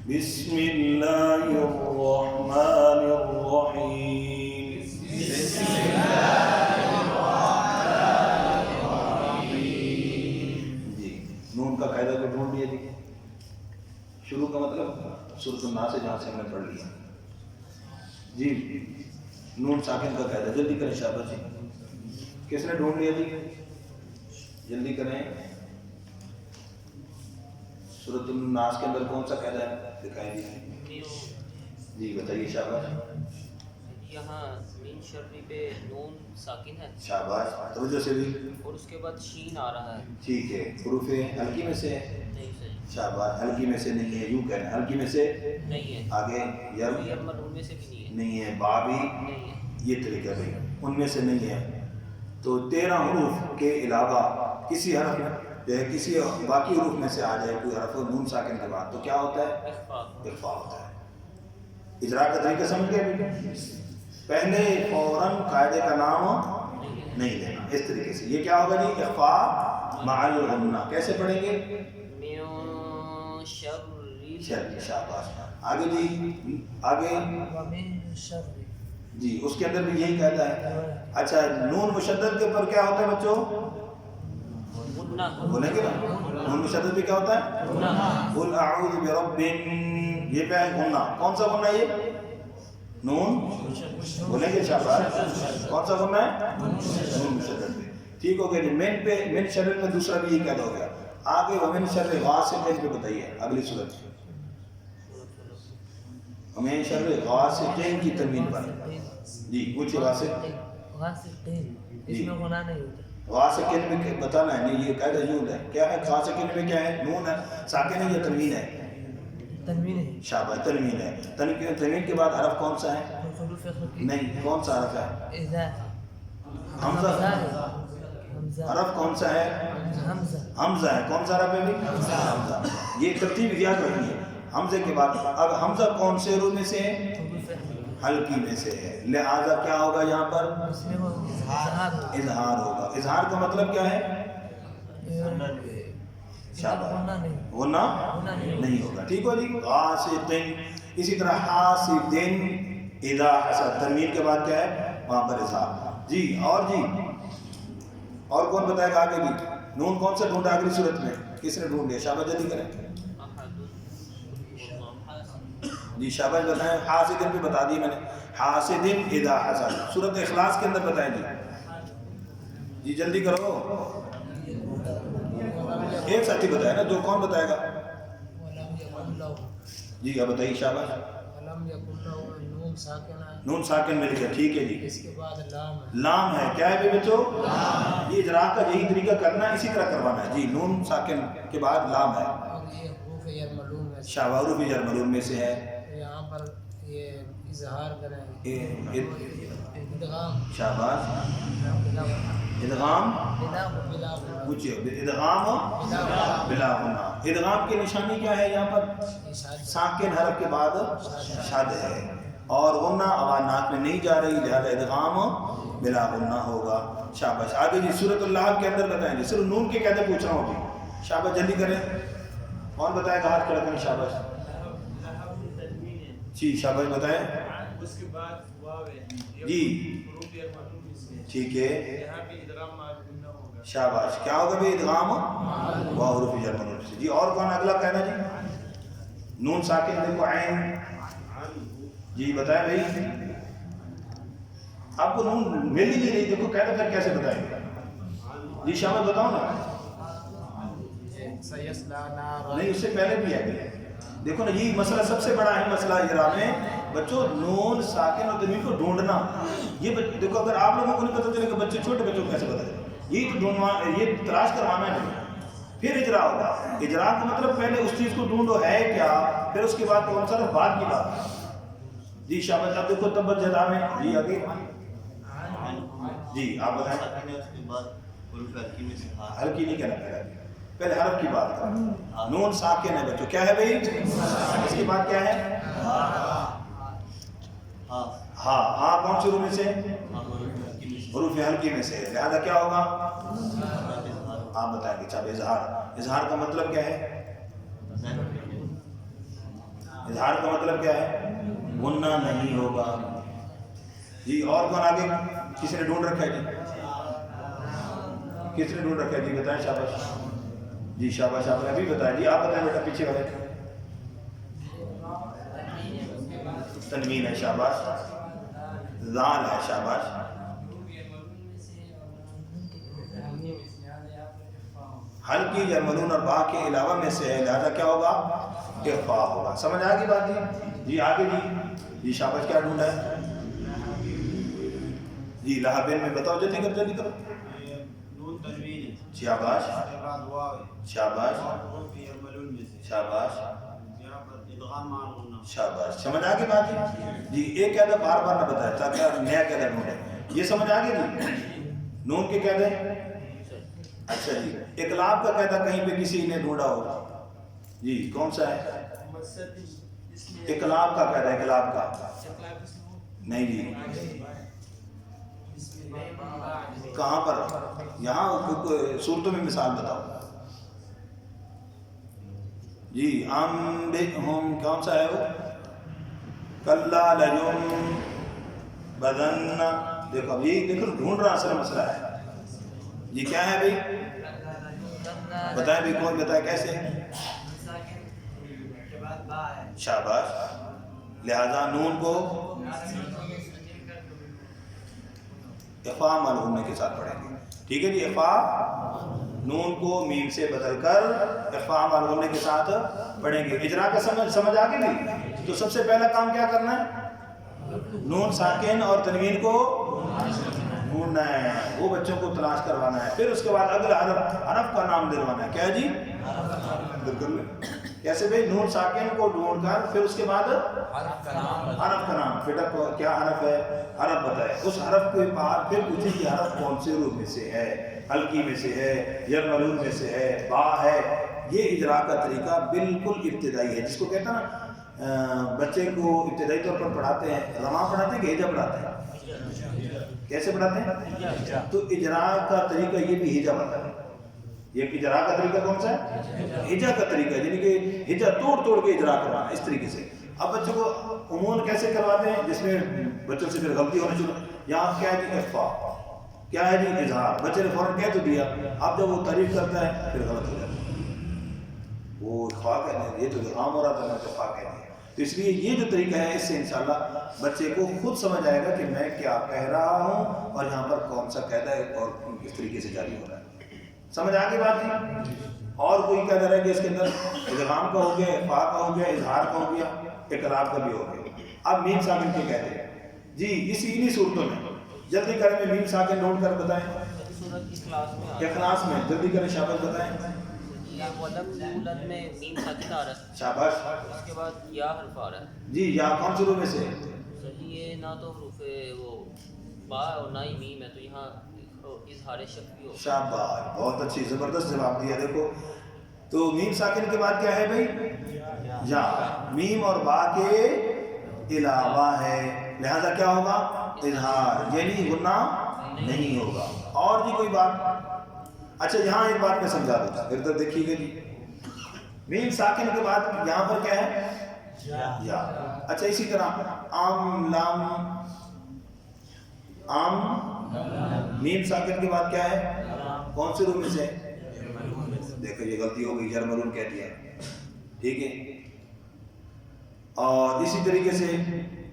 بسم اللہ الرحمن الرحیم. بسم اللہ الرحمن الرحیم. جی نون کا قاعدہ کو ڈھونڈ لیا جی. شروع کا مطلب سورۃ الناس سے جہاں سے ہم نے پڑھ لیا جی. نون ساکن کا قاعدہ جلدی کریں شاباش جی. کس نے ڈھونڈ لیا جی؟ جلدی کریں. سورۃ الناس کے اندر کون سا قاعدہ ہے دکھائیں جی بتائیے شاباش. یہاں مین شرطی پہ نون ساکن ہے شاباش توجہ سے بھی. اور اس کے بعد شین آ رہا ہے. ٹھیک ہے حروف ہلکی میں سے ہے. نہیں صحیح شاباش ہلکی میں سے نہیں ہے یوں کہنا ہلکی میں سے نہیں ہے. آگے یر مرون میں سے بھی نہیں ہے. نہیں ہے با بھی نہیں ہے. یہ طریقہ بھائی ان میں سے نہیں ہے. تو 13 حروف کے علاوہ کسی حرف میں کسی باقی حروف میں سے آ جائے کوئی حرف نون ساکن کے بعد تو کیا ہوتا ہے؟ اخفاء ہوتا ہے. اجرا کا طریقہ سمجھ گئے. پہلے فوراً قاعدے کا نام نہیں لینا اس طریقے سے. یہ کیا ہوگا جی؟ اخفاء مع الغنہ. کیسے پڑھیں گے؟ شر. شاباش. آگے جی آگے جی اس کے اندر بھی یہی کہتا ہے. اچھا نون مشدد کے اوپر کیا ہوتا ہے بچوں؟ بولیں گے نا نون مشدد بھی کیا ہوتا ہے؟ قل اعوذ برب. یہ پہ ہے غنہ. کون سا غنہ یہ؟ نون بولیں گے شاباش. کون سا غنہ ہے؟ نون مشدد پہ. ٹھیک ہو گیا جی. من پہ من شر میں دوسرا بھی یہ قاعدہ ہو گیا. آگے ومن شر غاسق پہ بتائیے اگلی صورت. ومن شر غاسق کی تنوین پر جی کچھ غاسق اس میں غنہ نہیں ہوتا. غاسقین میں بتانا ہے. نہیں یہ قاعدہ یوں ہے. کیا ہے غاسقین میں؟ کیا ہے؟ نون ہے ساکن ہے یا تنوین ہے؟ تنوین ہے. شاباش تنوین ہے. تنوین کے بعد حرف کون سا ہے؟ نہیں کون سا حرف ہے؟ حمزہ. حرف کون سا ہے؟ حمزہ ہے. کون سا حرف ہے بھی؟ حمزہ. یہ ترتیب یاد رکھنی ہے. حمزے کے بعد اب حمزہ کون سے حروف میں سے ہے؟ ہلکی میں سے ہے. لہذا کیا ہوگا یہاں پر؟ اظہار ہوگا. اظہار کا مطلب کیا ہے؟ غنہ نہیں ہوگا. ٹھیک ہو جی. غاسقین. اسی طرح حاسدین اذا حسد. تنوین کے بعد کیا ہے؟ وہاں پر اظہار. جی اور جی اور کون بتائے گا آگے بھی؟ نون کون سے ڈھونڈا اگلی صورت میں؟ کس نے ڈھونڈ لیا؟ شاباش جلدی کریں جی. شاباش بتائیں. حاسدین بھی بتا دی میں نے. حاسدین اذا حسد. سورۃ اخلاص کے اندر بتائیں جی. جی جلدی کرو. ایک ساتھی بتائے نا. جو کون بتائے گا؟ جی اب بتائیے شاباش. نون ساکن مل گیا. ٹھیک ہے جی. اس کے بعد لام ہے. کیا ہے بھی بچوں؟ یہ اجرا کا یہی طریقہ کرنا ہے. اسی طرح کروانا ہے جی. نون ساکن کے بعد لام ہے. شاباش حروف جر میں سے ہے. یہاں پر یہ اظہار کریں. شاباش. ادغام پوچھئے. ادغام بلا غنہ. ادغام کی نشانی کیا ہے یہاں پر؟ ساکن حرف کے بعد شد ہے اور غنہ اوانات میں نہیں جا رہی لہذا ادغام بلا غنہ ہوگا. شاباش. آگے جی سورۃ اللہب کے اندر بتائیں جی. صرف نون کے قاعدے پوچھ رہا ہوں جی. شاباش جلدی کریں. کون بتائے گا؟ ہاتھ کھڑا کریں. شاباش جی. شاباش بتائیں. اس کے بعد واو ہے جی ٹھیک ہے. شاباش. کیا ہوگا بھی؟ ادغام واو حروف جر مجرور سے. جی اور کون اگلا کہنا جی؟ نون ساکن دیکھو عین. جی بتائیں بھائی. آپ کو نون مل ہی نہیں رہی. دیکھو کہنا پھر کیسے بتائیں گے؟ جی شاباش بتاؤ نا. نہیں اس سے پہلے بھی ہے. دیکھو نا یہی مسئلہ سب سے بڑا ہے مسئلہ اجرا میں بچوں. نون ساکن اور تنوین کو ڈھونڈنا. یہ دیکھو اگر آپ لوگوں کو نہیں پتہ چلے کہ بچے چھوٹے بچوں کو کیسے پتہ چلے. یہی تو ڈھونڈنا یہ تلاش کروانا ہے پھر اجرا ہوگا. اجرا کا مطلب پہلے اس چیز کو ڈھونڈو ہے کیا پھر اس کے بعد کون سا بعد کی بات. جی شاباش. اب دیکھو تبت جدا میں جی آگے جی آپ بتائیں. ہلکی نہیں کہنا پہلے حرف کی بات کریں. نون ساکن ہے بچوں. کیا ہے بھائی؟ اس کے بعد کیا ہے؟ ہاں. ہاں کون سے حروف میں سے؟ حروف ہلکی میں سے. لہذا کیا ہوگا؟ آپ بتائیں گے. اظہار. اظہار کا مطلب کیا ہے؟ اظہار کا مطلب کیا ہے؟ غنہ نہیں ہوگا. جی اور کون آگے کسی نے ڈھونڈ رکھا ہے؟ جی کس نے ڈھونڈ رکھا ہے؟ جی بتائیں. شاباش جی شاباش آپ نے ابھی بتایا. جی آپ بتائیں بیٹا پیچھے والے. تنوین ہے. شاباش. ذال ہے. شاباش. حل کی یرملون اور با کے علاوہ میں سے ہے لہذا کیا ہوگا؟ اخفاء ہوگا. سمجھ آ گئی بات جی؟ جی آگے جی شاباش کیا ڈھونڈا ہے؟ جی لہبین میں بتاؤ جلدی کرو جلدی کرو. نون تنوین شاباش شاباش شاباش یہاں پر ادغام مع الغنہ. شاباش. سمجھ آ گئی بات جی؟ جی ایک قاعدہ بار بار نہ بتایا تاکہ نیا قاعدہ ڈھونڈے. یہ سمجھ آ گئی جی؟ نون کے قاعدے. اچھا جی اقلاب کا قاعدہ کہیں پہ کسی نے ڈھونڈا ہوگا. جی کون سا ہے؟ اقلاب کا قاعدہ. اقلاب کا نہیں جی. کہاں پر؟ یہاں صورتوں میں مثال بتاؤ. جی ہم کون سا ہے وہ؟ کلا لجم بدن. دیکھو اب یہ دیکھو ڈھونڈ رہا اصل مسئلہ ہے. جی کیا ہے بھائی بتائیں بھائی کون بتائے کیسے؟ شاباش. لہذا نون کو اخفاء مع الغنہ کے ساتھ پڑھیں گے. ٹھیک ہے جی. اخفاء نون کو میم سے بدل کر اخفاء مع الغنہ کے ساتھ پڑھیں گے. اجرا کا سمجھ آ گئی نہیں؟ تو سب سے پہلا کام کیا کرنا ہے؟ نون ساکن اور تنوین کو ڈھونڈنا ہے. وہ بچوں کو تلاش کروانا ہے. پھر اس کے بعد اگلا حرف کا نام دلوانا ہے. کیا ہے جی؟ کیسے بھائی؟ نون ساکن کو ڈھونڈ کر پھر اس کے بعد حرف کا نام. بیٹا کیا حرف ہے؟ حرف بتائے. اس حرف کے بعد پھر پوچھیں کہ حرف کون سے روح میں سے ہے؟ حلقی میں سے ہے؟ یرملون میں سے ہے؟ با ہے؟ یہ اجرا کا طریقہ بالکل ابتدائی ہے. جس کو کہتا ہے نا بچے کو ابتدائی طور پر پڑھاتے ہیں رواں پڑھاتے ہیں کہ ہجا پڑھاتے ہیں؟ کیسے پڑھاتے ہیں؟ تو اجرا کا طریقہ یہ بھی ہجا بتا ہے. یہ اجرا کا طریقہ کون سا ہے؟ ہجا کا طریقہ. یعنی کہ ہجا توڑ کے اجرا کروانا اس طریقے سے. اب بچوں کو عموماً کیسے کرواتے ہیں جس میں بچوں سے پھر غلطی ہونا شروع. یہاں کیا ہے جی؟ اخفاء. کیا ہے جی؟ اظہار. بچے نے فوراً کہہ تو دیا. اب جب وہ تعریف کرتا ہے پھر غلط ہو جاتا ہے. وہ اخفاء کہتے ہیں. یہ تو اظہار ہو رہا تھا میں اخفاء کہتے ہیں. تو اس لیے یہ جو طریقہ ہے اس سے انشاءاللہ بچے کو خود سمجھ آئے گا کہ میں کیا کہہ رہا ہوں اور یہاں پر کون سا قاعدہ ہے اور کس طریقے سے جاری ہو رہا ہے. سمجھ آ گئی بات جی؟ اور کوئی قاعدہ رہ گیا اس کے اندر؟ ادغام کا ہو گیا, اخفاء کا ہو گیا, اظہار کا ہو گیا, اقلاب کا بھی ہو گیا. اب میم ساکن کے کہتے ہیں جی انہی صورتوں میں. جلدی کریں میں میم ساکن نوٹ کر بتائیں. اخلاص میں جلدی کریں. شاباش بتائیں. میں میم ساکن آ رہا ہے. شاباش. اس کے بعد یا حرف آ رہا ہے. جی یا کون سے روح میں سے؟ سر یہ نہ تو حروف وہ با اور نہ ہی میم ہے, تو یہاں اظہار شک بھی ہو. شاباش بہت اچھی زبردست جواب دیا. دیکھو تو میم ساکن کے بعد کیا ہے بھائی؟ یا. میم اور با کے علاوہ ہے لہذا کیا ہوگا؟ اظہار یعنی غنہ نہیں ہوگا. اور جی کوئی بات؟ اچھا یہاں ایک بات میں سمجھا دیتا ہوں ادھر دیکھیے گا جی. میم ساکن کے بعد یہاں پر کیا ہے؟ یا. اچھا اسی طرح عام لام میم ساکن کے بعد کیا ہے؟ کون سے روح میں سے؟ دیکھو یہ غلطی ہو گئی, یرملون کہہ دیا. ٹھیک ہے. اور اسی طریقے سے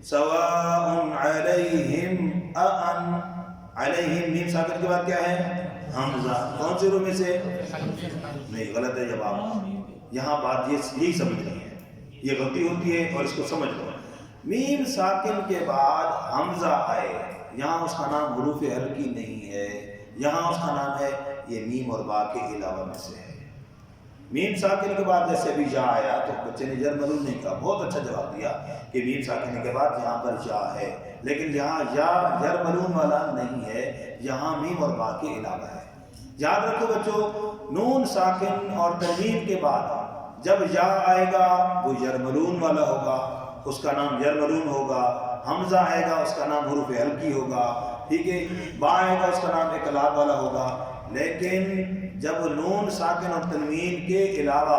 سواء علیہم علیہم میم ساکن کے بعد کیا ہے؟ حمزہ. کون سے روح میں سے؟ نہیں غلط ہے جواب. یہاں بات یہی سمجھنی ہے. یہ غلطی ہوتی ہے اور اس کو سمجھ لو. میم ساکن کے بعد حمزہ آئے, یہاں اس کا نام حروف حلقی نہیں ہے, یہاں اس کا نام ہے یہ میم اور با کے علاوہ میں سے ہے. میم ساکن کے بعد جیسے ابھی یا آیا تو بچے نے یرملون نہیں کہا. بہت اچھا جواب دیا کہ میم ساکن کے بعد یہاں پر یا ہے, لیکن یہاں یا یرملون والا نہیں ہے, یہاں میم اور با کے علاوہ ہے. یاد رکھو بچوں نون ساکن اور تنوین کے بعد جب یا آئے گا وہ یرملون والا ہوگا, اس کا نام یرملون ہوگا. حمزہ آئے گا اس کا نام حروف حلقی ہوگا. ٹھیک ہے. با آئے گا اس کا نام اقلاب والا ہوگا. لیکن جب نون ساکن اور تنوین کے علاوہ